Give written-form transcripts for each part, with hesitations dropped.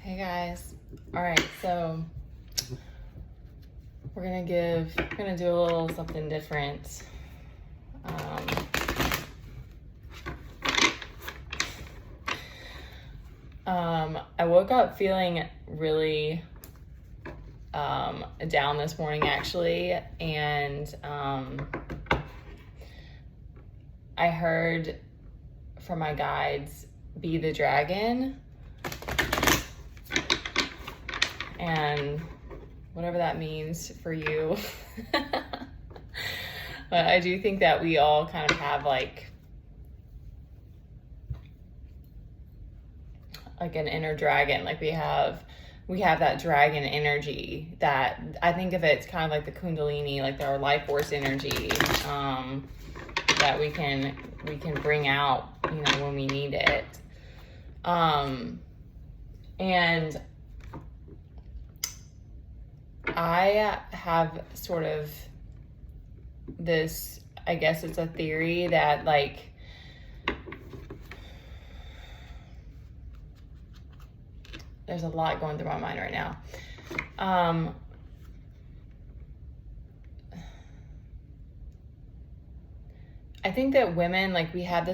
Hey guys. All right, so we're gonna do a little something different. I woke up feeling really down this morning actually, and I heard from my guides, be the dragon. And whatever that means for you. But I do think that we all kind of have like an inner dragon. Like we have that dragon energy that I think of it's kind of like the Kundalini, like our life force energy, that we can bring out, when we need it. And I have sort of this, I guess it's a theory that like there's a lot going through my mind right now. I think that women, like we have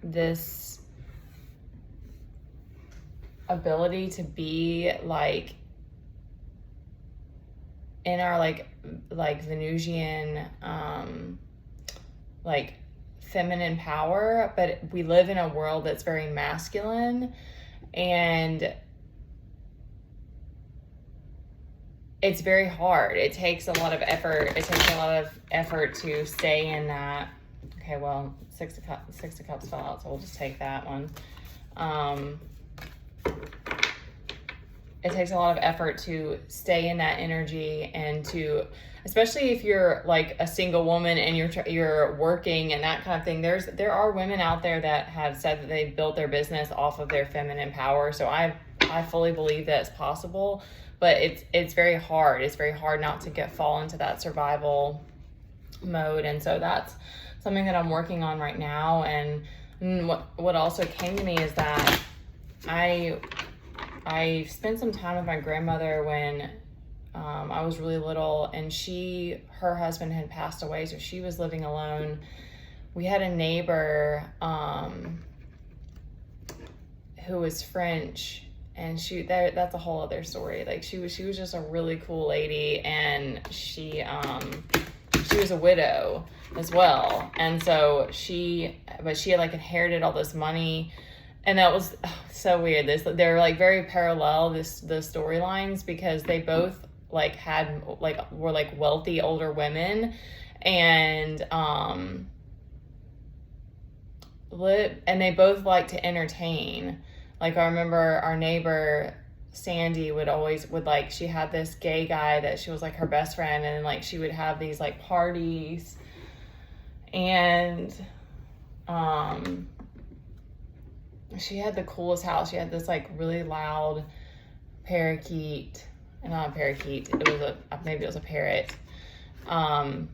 this ability to be like in our like Venusian like feminine power, but we live in a world that's very masculine, and it's very hard. It takes a lot of effort. To stay in that. Okay, well, Six of Cups fell out, so we'll just take that one. It takes a lot of effort to stay in that energy, and to, especially if you're like a single woman and you're working and that kind of thing. There are women out there that have said that they've built their business off of their feminine power. So I fully believe that it's possible, but it's very hard. It's very hard not to fall into that survival mode. And so that's something that I'm working on right now. And what also came to me is that I spent some time with my grandmother when I was really little, and her husband had passed away, so she was living alone. We had a neighbor who was French, and that's a whole other story. Like she was just a really cool lady, and she was a widow as well, and so she had like inherited all this money. And that was so weird. They're like very parallel, the storylines, because they both like were like wealthy older women, and they both like to entertain. Like I remember our neighbor Sandy would like, she had this gay guy that she was like her best friend, and like she would have these like parties, and she had the coolest house. She had this like really loud parakeet, and not a parakeet, maybe it was a parrot. In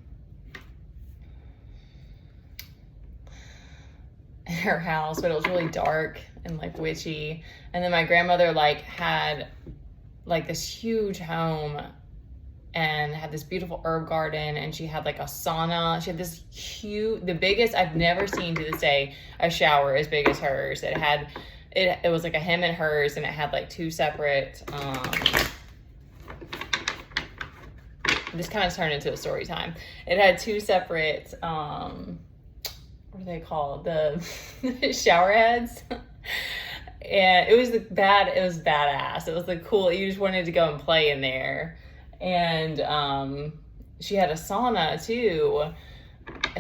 her house, but it was really dark and like witchy. And then my grandmother like had like this huge home and had this beautiful herb garden, and she had like a sauna. She had this the biggest, I've never seen to this day, a shower as big as hers. It was like a him and hers, and it had like two separate, this kind of turned into a story time. It had two separate, what are they called? The shower heads. And it was badass. It was like cool. You just wanted to go and play in there. And she had a sauna too.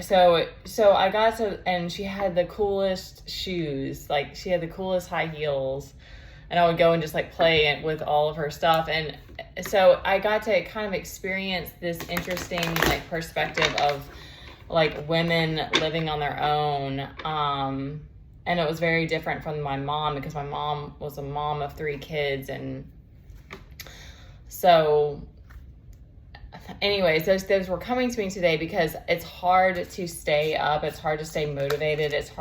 So I got to, and she had the coolest shoes. Like she had the coolest high heels, and I would go and just like play with all of her stuff. And so I got to kind of experience this interesting like perspective of like women living on their own. And it was very different from my mom, because my mom was a mom of 3 kids. And so anyways, those were coming to me today, because it's hard to stay up. It's hard to stay motivated. It's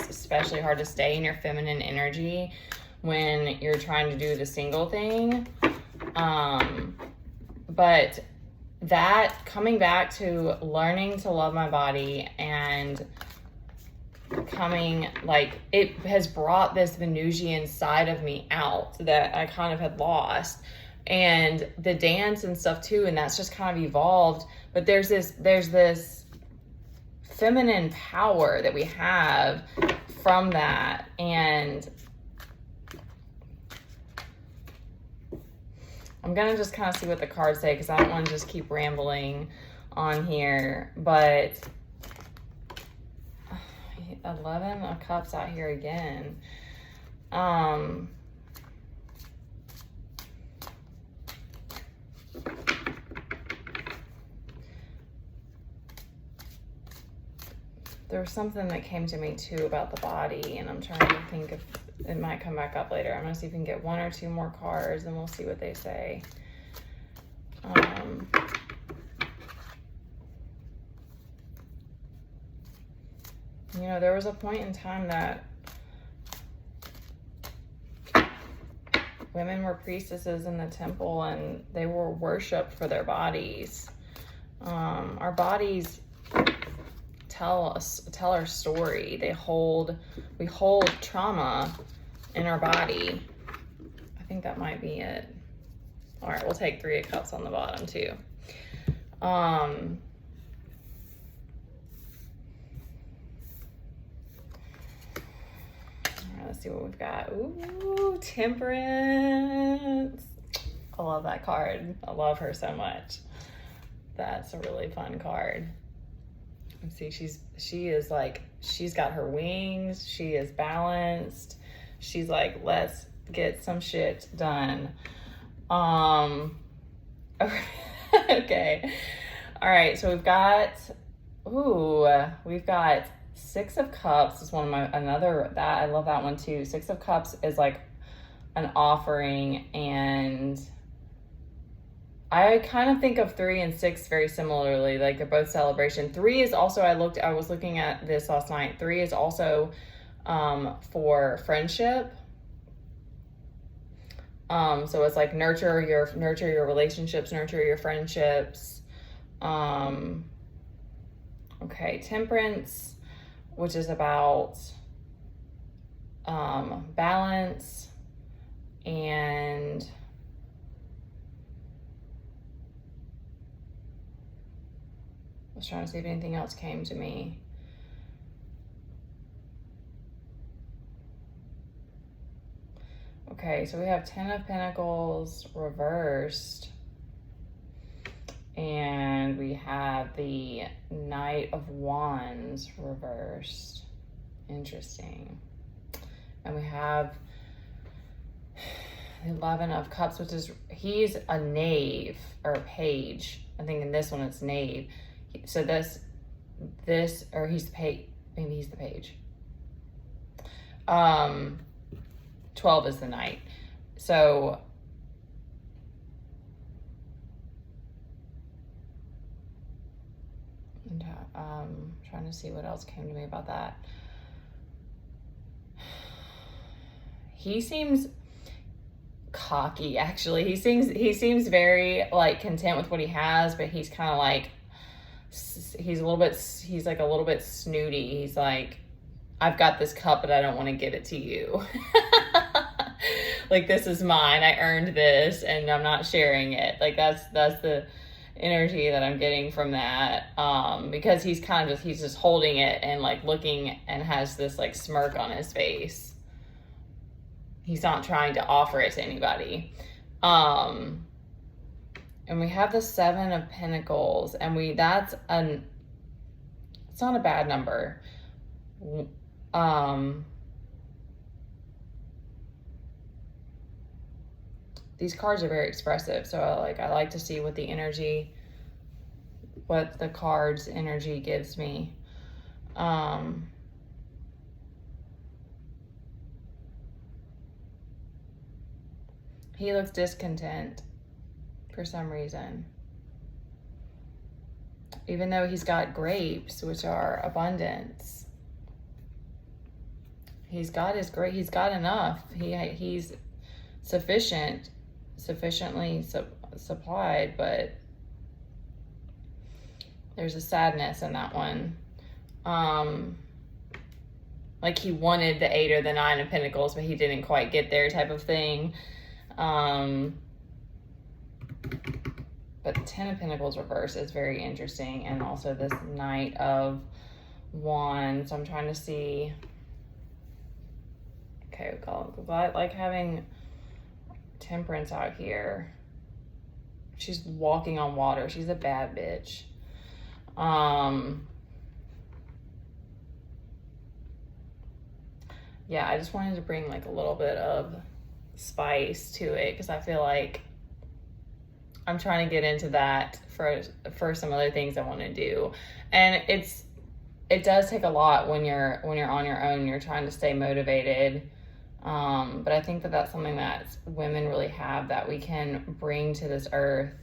especially hard to stay in your feminine energy when you're trying to do the single thing. But that coming back to learning to love my body and coming, like, it has brought this Venusian side of me out that I kind of had lost, and the dance and stuff too, and that's just kind of evolved. But there's this feminine power that we have from that. And I'm gonna just kind of see what the cards say, because I don't want to just keep rambling on here. But 11 of Cups out here again. There was something that came to me too about the body, and I'm trying to think if it might come back up later. I'm gonna see if we can get 1 or 2 more cards, and we'll see what they say. You know, there was a point in time that women were priestesses in the temple, and they were worshipped for their bodies. Our bodies tell our story. We hold trauma in our body. I think that might be it. All right, we'll take 3 of Cups on the bottom too. Let's see what we've got. Ooh, Temperance. I love that card. I love her so much. That's a really fun card. Let's see, she is like, she's got her wings. She is balanced. She's like, let's get some shit done. Okay. All right, so we've got 6 of Cups is one of my, another, that I love that one too. 6 of Cups is like an offering, and I kind of think of 3 and 6 very similarly, like they're both celebration. 3 is also, I was looking at this last night. 3 is also for friendship. So it's like nurture your relationships, nurture your friendships. Okay, Temperance, which is about balance, and I was trying to see if anything else came to me. Okay, so we have 10 of Pentacles reversed, and we have the Knight of Wands reversed. Interesting. And we have the 11 of Cups, which is, he's a knave or a page. I think in this one it's knave. So this, or he's the page, maybe he's the page. 12 is the Knight. So trying to see what else came to me about that. He seems cocky, actually. He seems very like content with what he has, but he's kind of like, he's like a little bit snooty. He's like, I've got this cup, but I don't want to give it to you. Like, this is mine. I earned this, and I'm not sharing it. Like, that's the energy that I'm getting from that. Because he's just holding it and like looking, and has this like smirk on his face. He's not trying to offer it to anybody. And we have the 7 of Pentacles, and it's not a bad number. These cards are very expressive, so I like to see what the card's energy gives me. He looks discontent for some reason. Even though he's got grapes, which are abundance, he's got his great, he's got enough. He's sufficiently supplied, but there's a sadness in that one. Like he wanted the 8 or the 9 of Pentacles, but he didn't quite get there, type of thing. But the 10 of Pentacles reverse is very interesting, and also this Knight of Wands. So I'm trying to see. Okay, I like having Temperance out here. She's walking on water. She's a bad bitch. Yeah, I just wanted to bring like a little bit of spice to it, because I feel like I'm trying to get into that for some other things I want to do. And it does take a lot when you're on your own, you're trying to stay motivated. But I think that that's something that women really have, that we can bring to this earth,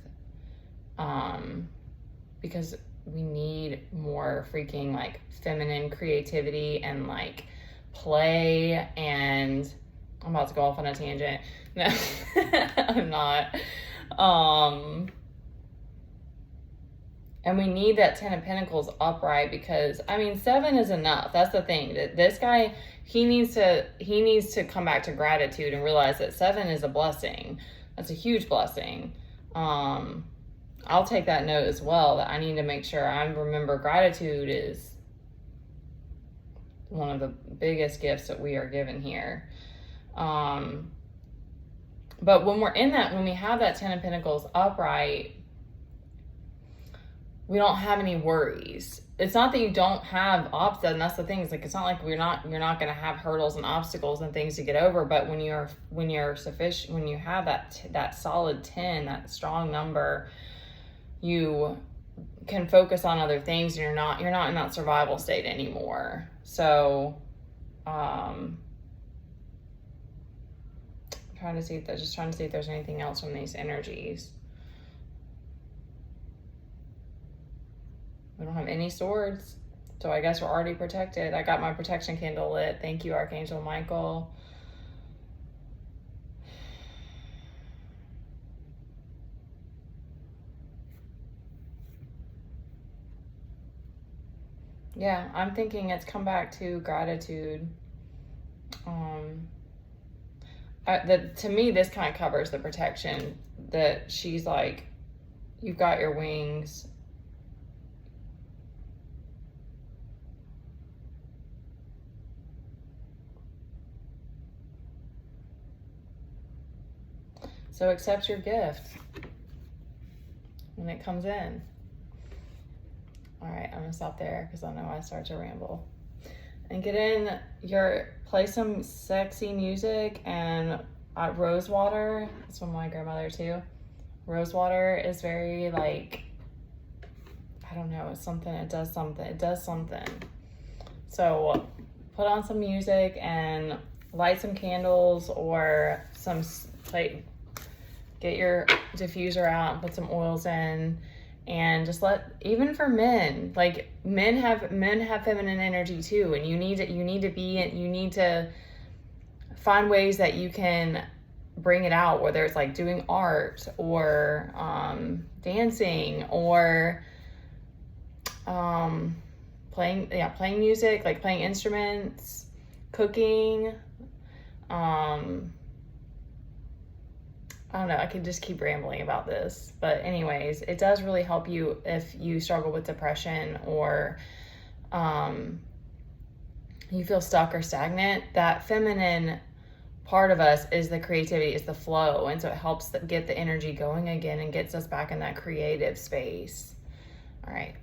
because we need more freaking like feminine creativity and like play. And I'm about to go off on a tangent. No, I'm not. And we need that 10 of Pentacles upright, because I mean 7 is enough. That's the thing, that this guy, he needs to come back to gratitude and realize that 7 is a blessing. That's a huge blessing. I'll take that note as well, that I need to make sure I remember gratitude is one of the biggest gifts that we are given here. But when we're in that, when we have that 10 of Pentacles upright, we don't have any worries. It's not that you don't have obstacles, and that's the thing. It's like, it's not like you're not going to have hurdles and obstacles and things to get over. But when you're sufficient, when you have that solid 10, that strong number, you can focus on other things, and you're not in that survival state anymore. So, I'm trying to see if there's anything else from these energies. We don't have any swords, so I guess we're already protected. I got my protection candle lit. Thank you, Archangel Michael. Yeah, I'm thinking it's come back to gratitude. To me, this kind of covers the protection, that she's like, you've got your wings. So accept your gift when it comes in. All right, I'm gonna stop there, because I know I start to ramble. And play some sexy music, and rose water. That's from my grandmother too. Rose water is very like, I don't know, it's something, it does something. So put on some music and light some candles, or get your diffuser out and put some oils in, and just even for men, like men have feminine energy too, and you need to find ways that you can bring it out, whether it's like doing art, or dancing, or playing music, like playing instruments, cooking. I don't know, I could just keep rambling about this. But anyways, it does really help you if you struggle with depression, or you feel stuck or stagnant. That feminine part of us is the creativity, is the flow. And so it helps get the energy going again and gets us back in that creative space. All right.